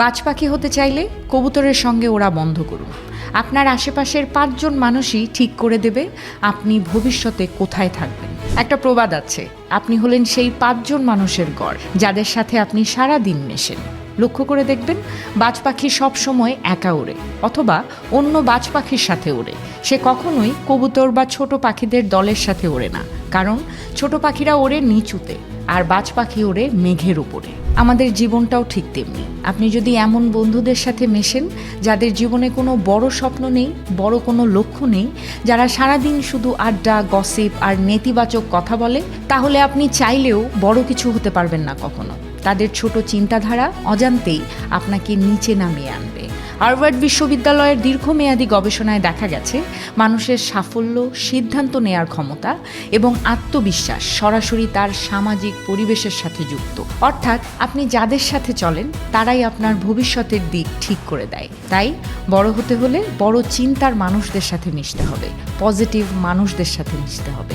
বাজ পাখি হতে চাইলে কবুতরের সঙ্গে ওড়া বন্ধ করুন। আপনার আশেপাশের 5 জন মানুষই ঠিক করে দেবে আপনি ভবিষ্যতে কোথায় থাকবেন। একটা প্রবাদ আছে, আপনি হলেন সেই 5 জন মানুষের গড় যাদের সাথে আপনি সারা দিন মেশেন। লক্ষ্য করে দেখবেন, বাজ পাখি সবসময় একা ওড়ে অথবা অন্য বাজ পাখির সাথে ওড়ে। সে কখনোই কবুতর বা ছোট পাখিদের দলের সাথে ওড়ে না, কারণ ছোট পাখিরা ওড়ে নিচুতে আর বাজ পাখি ওড়ে মেঘের উপরে। আমাদের জীবনটাও ঠিক তেমনি। আপনি যদি এমন বন্ধুদের সাথে মেশেন যাদের জীবনে কোনো বড় স্বপ্ন নেই, বড় কোনো লক্ষ্য নেই, যারা সারাদিন শুধু আড্ডা, গসিপ আর নেতিবাচক কথা বলে, তাহলে আপনি চাইলেও বড় কিছু হতে পারবেন না কখনো। তাদের ছোট চিন্তাধারা অজান্তেই আপনাকে নিচে নামিয়ে আনবে। হার্ভার্ড বিশ্ববিদ্যালয়ের দীর্ঘমেয়াদী গবেষণায় দেখা গেছে, মানুষের সাফল্য, সিদ্ধান্ত নেয়ার ক্ষমতা এবং আত্মবিশ্বাস সরাসরি তার সামাজিক পরিবেশের সাথে যুক্ত। অর্থাৎ আপনি যাদের সাথে চলেন তারাই আপনার ভবিষ্যতের দিক ঠিক করে দেয়। তাই বড় হতে হলে বড় চিন্তার মানুষদের সাথে মিশতে হবে, পজিটিভ মানুষদের সাথে মিশতে হবে।